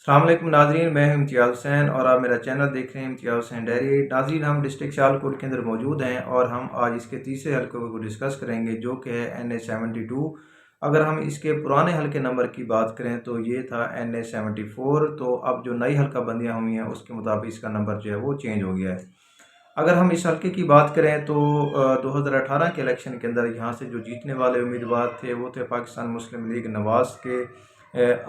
अस्सलाम वालेकुम नाज़रीन, मैं हूं इम्तियाज़ हुसैन और आप मेरा चैनल देख रहे हैं इम्तियाज़ हुसैन डायरी। नाज़रीन, हम डिस्ट्रिक्ट सियालकोट के अंदर मौजूद हैं और हम आज इसके तीसरे हल्के को डिस्कस करेंगे जो कि है NH72। अगर हम इसके पुराने हल्के नंबर की बात करें तो ये था NH74। तो अब जो नई हल्का बंदियाँ हुई हैं उसके मुताबिक इसका नंबर जो है वो चेंज हो गया है। अगर हम इस हल्के की बात करें तो 2018 के इलेक्शन के अंदर यहाँ से जो जीतने वाले उम्मीदवार थे वो थे पाकिस्तान मुस्लिम लीग नवाज़ के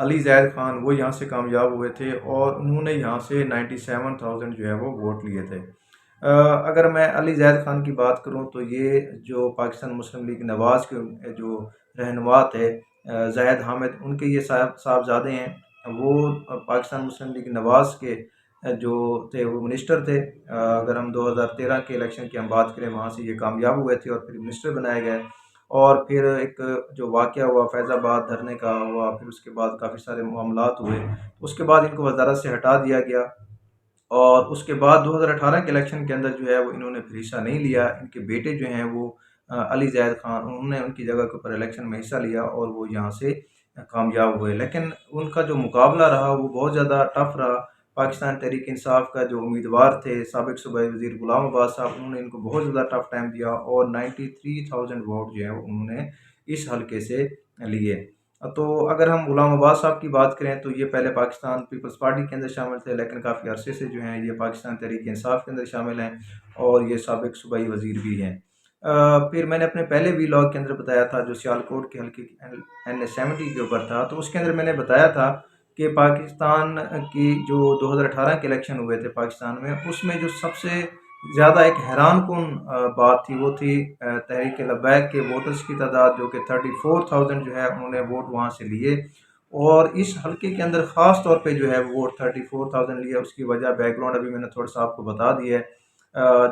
अली ज़ैद ख़ान। वो यहाँ से कामयाब हुए थे और उन्होंने यहाँ से 97,000 जो है वो वोट लिए थे। अगर मैं अली ज़ैद ख़ान की बात करूँ तो ये जो पाकिस्तान मुस्लिम लीग नवाज़ के जो रहनुमा थे ज़ाहिद हामिद, उनके ये साहबजादे हैं। वो पाकिस्तान मुस्लिम लीग नवाज़ के जो थे वो मिनिस्टर थे। अगर हम 2013 के इलेक्शन की हम बात करें, वहाँ से ये कामयाब हुए थे और फिर मिनिस्टर बनाए गए। और फिर एक जो वाक़या हुआ फैज़ाबाद धरने का हुआ, फिर उसके बाद काफ़ी सारे मामलात हुए, उसके बाद इनको वज़ारत से हटा दिया गया। और उसके बाद 2018 के इलेक्शन के अंदर जो है वो इन्होंने फिर हिस्सा नहीं लिया। इनके बेटे जो हैं वो अली ज़ैद ख़ान, उन्होंने उनकी जगह के ऊपर इलेक्शन में हिस्सा लिया और वो यहाँ से कामयाब हुए। लेकिन उनका जो मुकाबला रहा वो बहुत ज़्यादा टफ रहा। पाकिस्तान तहरीक इंसाफ का जो उम्मीदवार थे साबिक़ सूबाई वज़ीर गुलाम अब्बास साहब, उन्होंने इनको बहुत ज़्यादा टफ टाइम दिया और 93,000 वोट जो है उन्होंने इस हल्के से लिए। तो अगर हम गुलाम अब्बास साहब की बात करें तो ये पहले पाकिस्तान पीपल्स पार्टी के अंदर शामिल थे, लेकिन काफ़ी अरसे से जो हैं ये पाकिस्तान तहरीक इंसाफ के अंदर शामिल हैं और ये साबिक़ सूबाई वज़ीर भी हैं। फिर मैंने अपने पहले वीलॉग के अंदर बताया था जो सियालकोट के हल्के NH70 के ऊपर था, तो उसके अंदर मैंने बताया था कि पाकिस्तान की जो 2018 के इलेक्शन हुए थे पाकिस्तान में, उसमें जो सबसे ज़्यादा एक हैरानकुन बात थी वो थी तहरीक लब्बैक के वोटर्स की तादाद, जो कि 34,000 जो है उन्होंने वोट वहाँ से लिए। और इस हल्के के अंदर ख़ास तौर पे जो है वोट 34,000 लिए। उसकी वजह बैकग्राउंड अभी मैंने थोड़ा सा आपको बता दिया है।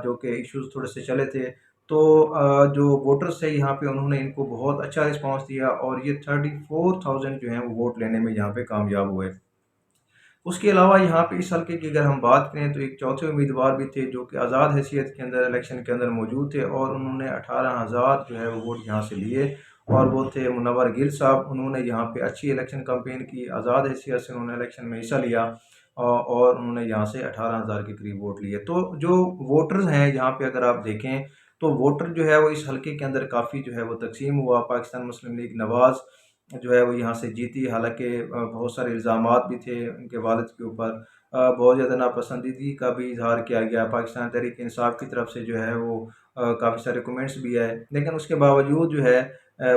जो कि इश्यूज़ थोड़े से चले थे। तो जो वोटर्स थे यहाँ पे उन्होंने इनको बहुत अच्छा रिस्पॉन्स दिया और ये 34,000 जो है वो वोट लेने में यहाँ पे कामयाब हुए। उसके अलावा यहाँ पे इस हल्के की अगर हम बात करें तो एक चौथे उम्मीदवार भी थे जो कि आज़ाद हैसियत के अंदर इलेक्शन के अंदर मौजूद थे और उन्होंने 18,000 जो है वो वोट यहाँ से लिए। और वो थे मुनव्वर गिल साहब। उन्होंने यहाँ पे अच्छी इलेक्शन कैंपेन की, आज़ाद हैसियत से उन्होंने इलेक्शन में हिस्सा लिया और उन्होंने यहाँ से 18,000 के करीब वोट लिए। तो जो वोटर्स हैं यहाँ पे अगर आप देखें तो वोटर जो है वो इस हल्के के अंदर काफ़ी जो है वो तकसीम हुआ। पाकिस्तान मुस्लिम लीग नवाज़ जो है वो यहाँ से जीती, हालाँकि बहुत सारे इल्ज़ामात भी थे उनके वालिद के ऊपर। बहुत ज़्यादा नापसंदीदगी का भी इज़हार किया गया। पाकिस्तान तहरीक इंसाफ की तरफ से जो है वो काफ़ी सारे कमेंट्स भी आए, लेकिन उसके बावजूद जो है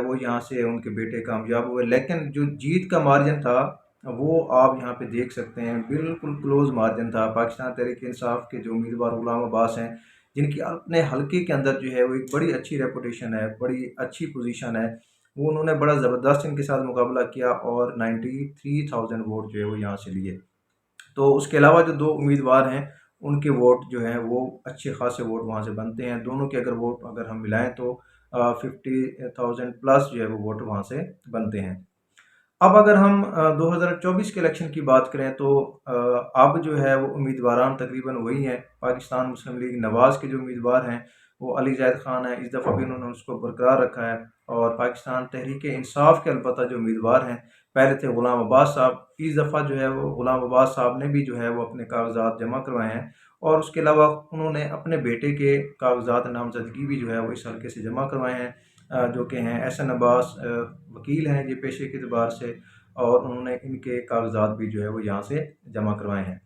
वो यहाँ से उनके बेटे कामयाब हुए। लेकिन जो जीत का मार्जिन था वो आप यहाँ पे देख सकते हैं, बिल्कुल क्लोज़ मार्जिन था। पाकिस्तान तहरीक इंसाफ के जो उम्मीदवार गुलाम अब्बास हैं, जिनकी अपने हल्के के अंदर जो है वो एक बड़ी अच्छी रेपुटेशन है, बड़ी अच्छी पोजीशन है, वो उन्होंने बड़ा ज़बरदस्त इनके साथ मुकाबला किया और 93,000 वोट जो है वो यहाँ से लिए। तो उसके अलावा जो 2 उम्मीदवार हैं, उनके वोट जो हैं वो अच्छे खासे वोट वहाँ से बनते हैं। दोनों के अगर वोट अगर हम मिलाएँ तो 50,000 प्लस जो है वो वोट वहाँ से बनते हैं। अब अगर हम 2024 के इलेक्शन की बात करें तो अब जो है वो उम्मीदवारान तकरीबन वही हैं। पाकिस्तान मुस्लिम लीग नवाज़ के जो उम्मीदवार हैं वो अली ज़ैद ख़ान हैं। इस दफ़ा भी उन्होंने उसको बरकरार रखा है। और पाकिस्तान तहरीक इंसाफ के अलबत्ता जो उम्मीदवार हैं, पहले थे गुलाम अब्बास साहब। इस दफ़ा जो है वो गुलाम अब्बास साहब ने भी जो है वो अपने कागज़ात जमा करवाए हैं और उसके अलावा उन्होंने अपने बेटे के कागज़ात नामज़दगी भी जो है वो इस हल्के से जमा करवाए हैं। जो कि हैं एहसन अब्बास, वकील हैं ये पेशे के एतबार से, और उन्होंने इनके कागज़ात भी जो है वो यहाँ से जमा करवाए हैं।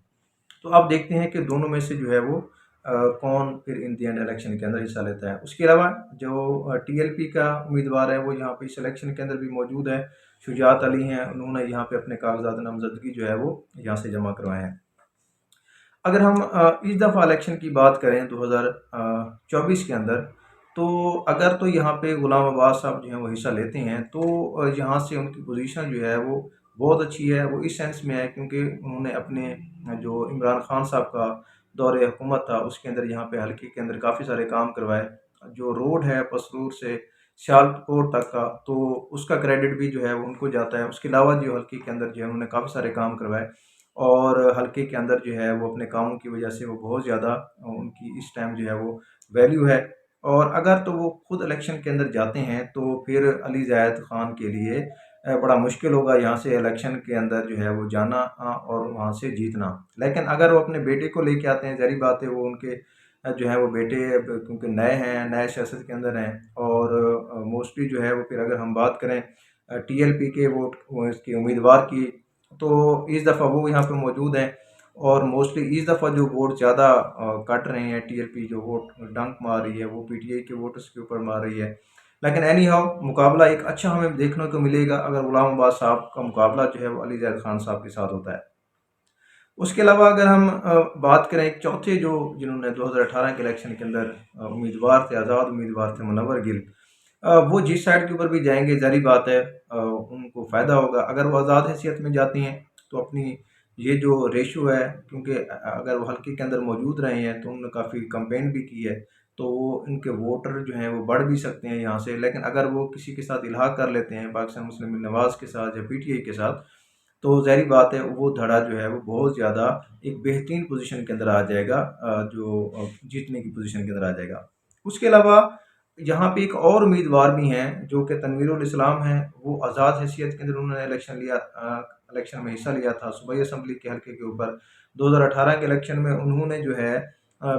तो आप देखते हैं कि दोनों में से जो है वो कौन फिर इन दी एंड इलेक्शन के अंदर हिस्सा लेता है। उसके अलावा जो TLP का उम्मीदवार है वो यहाँ पे इस इलेक्शन के अंदर भी मौजूद है। शुजात अली हैं, उन्होंने यहाँ पे अपने कागज़ात नामज़दगी जो है वो यहाँ से जमा करवाए हैं। अगर हम इस दफ़ा इलेक्शन की बात करें 2024 के अंदर, तो अगर तो यहाँ पे गुलाम अब्बास साहब जो हैं वो हिस्सा लेते हैं तो यहाँ से उनकी पोजीशन जो है वो बहुत अच्छी है। वो इस सेंस में है क्योंकि उन्होंने अपने जो इमरान खान साहब का दौरे हुकूमत था उसके अंदर यहाँ पे हल्के के अंदर काफ़ी सारे काम करवाए। जो रोड है पसरूर से सियालकोट तक का, तो उसका क्रेडिट भी जो है वो उनको जाता है। उसके अलावा जो हल्के के अंदर जो है उन्होंने काफ़ी सारे काम करवाए और हल्के के अंदर जो है वो अपने कामों की वजह से वो बहुत ज़्यादा उनकी इस टाइम जो है वो वैल्यू है। और अगर तो वो खुद इलेक्शन के अंदर जाते हैं तो फिर अली ज़ायद ख़ान के लिए बड़ा मुश्किल होगा यहाँ से इलेक्शन के अंदर जो है वो जाना और वहाँ से जीतना। लेकिन अगर वो अपने बेटे को लेके आते हैं, ज़ाहिर बात है वो उनके जो है वो बेटे क्योंकि नए हैं, नए सियासत के अंदर हैं और मोस्टली जो है वो फिर अगर हम बात करें टीएलपी के वोट वो इसके उम्मीदवार की, तो इस दफ़ा वो यहाँ पे मौजूद हैं और मोस्टली इस दफ़ा जो वोट ज़्यादा कट रहे हैं, टीएलपी जो वोट डंक मार रही है वो पीटीआई के वोटर्स के ऊपर मार रही है। लेकिन एनी हाउ मुकाबला एक अच्छा हमें देखने को मिलेगा अगर गुलाम अब्बास साहब का मुकाबला जो है वो अली ज़ैद खान साहब के साथ होता है। उसके अलावा अगर हम बात करें एक चौथे जो जिन्होंने 2018 के इलेक्शन के अंदर उम्मीदवार थे, आज़ाद उम्मीदवार थे मुनव्वर गिल, वो जिस साइड के ऊपर भी जाएंगे ज़ाहिर बात है उनको फ़ायदा होगा। अगर वो आज़ाद हैसियत में जाती हैं तो अपनी ये जो रेशो है, क्योंकि अगर वो हल्के के अंदर मौजूद रहे हैं तो उन्होंने काफ़ी कंपेन भी की है, तो वो इनके वोटर जो हैं वो बढ़ भी सकते हैं यहाँ से। लेकिन अगर वो किसी के साथ इल्हाक कर लेते हैं पाकिस्तान मुस्लिम लीग नवाज़ के साथ या पीटीआई के साथ, तो ज़ाहिर बात है वो धड़ा जो है वो बहुत ज़्यादा एक बेहतरीन पोजीशन के अंदर आ जाएगा, जीतने की पोजीशन के अंदर आ जाएगा। उसके अलावा यहाँ पे एक और उम्मीदवार भी हैं जो कि तनवीरुल इस्लाम हैं, वो आज़ाद हैसियत के अंदर उन्होंने इलेक्शन में हिस्सा लिया था सूबाई असम्बली के हल्के के ऊपर। 2018 के इलेक्शन में उन्होंने जो है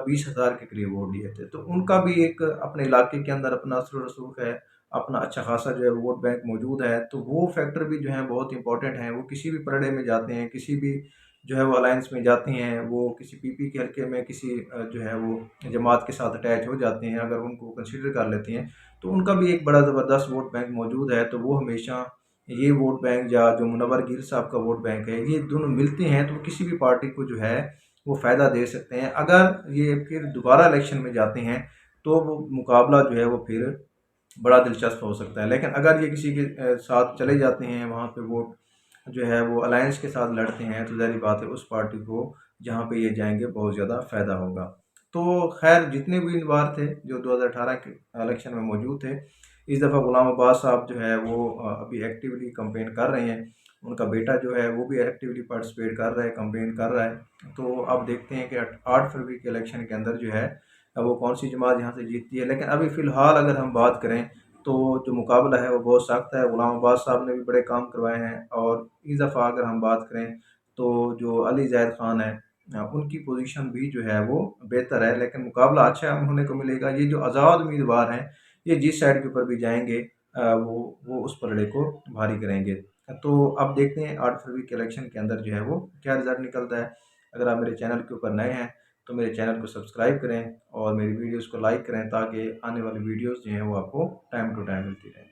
20,000 के करीब वोट लिए थे। तो उनका भी एक अपने इलाके के अंदर अपना असर रसूख है, अपना अच्छा खासा जो है वोट बैंक मौजूद है, तो वो फैक्टर भी जो है बहुत इंपॉर्टेंट है। वो किसी भी पलड़े में जाते हैं, किसी भी जो है वो अलायंस में जाती हैं, वो किसी पीपी के हल्के में किसी जो है वो जमात के साथ अटैच हो जाते हैं, अगर उनको कंसिडर कर लेती हैं, तो उनका भी एक बड़ा ज़बरदस्त वोट बैंक मौजूद है। तो वो हमेशा ये वोट बैंक या जो मुनव्वर गिल साहब का वोट बैंक है, ये दोनों मिलते हैं तो किसी भी पार्टी को जो है वो फ़ायदा दे सकते हैं। अगर ये फिर दोबारा इलेक्शन में जाते हैं तो वो मुकाबला जो है वो फिर बड़ा दिलचस्प हो सकता है। लेकिन अगर ये किसी के साथ चले जाते हैं, वहाँ पे वोट जो है वो अलायंस के साथ लड़ते हैं, तो ज़ाहिर बात है उस पार्टी को जहाँ पे ये जाएंगे बहुत ज़्यादा फ़ायदा होगा। तो खैर जितने भी उम्मीदवार थे जो 2018 के इलेक्शन में मौजूद थे, इस दफ़ा गुलाम अब्बास साहब जो है वो अभी एक्टिवली कंपेन कर रहे हैं। उनका बेटा जो है वो भी एक्टिवली पार्टिसिपेट कर रहा है, कंपेन कर रहा है। तो अब देखते हैं कि 8 फरवरी के इलेक्शन के अंदर जो है वो कौन सी जमात यहाँ से जीतती है। लेकिन अभी फ़िलहाल अगर हम बात करें तो जो मुकाबला है वो बहुत सख्त है। गुलाम अब्बास साहब ने भी बड़े काम करवाए हैं और इस दफ़ा अगर हम बात करें तो जो अली ज़ैद खान है उनकी पोजीशन भी जो है वो बेहतर है, लेकिन मुकाबला अच्छा होने को मिलेगा। ये जो आज़ाद उम्मीदवार हैं, ये जिस साइड के ऊपर भी जाएंगे वो उस पलड़े को भारी करेंगे। तो अब देखते हैं 8 फरवरी के इलेक्शन के अंदर जो है वो क्या रिज़ल्ट निकलता है। अगर आप मेरे चैनल के ऊपर नए हैं तो मेरे चैनल को सब्सक्राइब करें और मेरी वीडियोस को लाइक करें ताकि आने वाली वीडियोस जो हैं वो आपको टाइम टू टाइम मिलती रहें।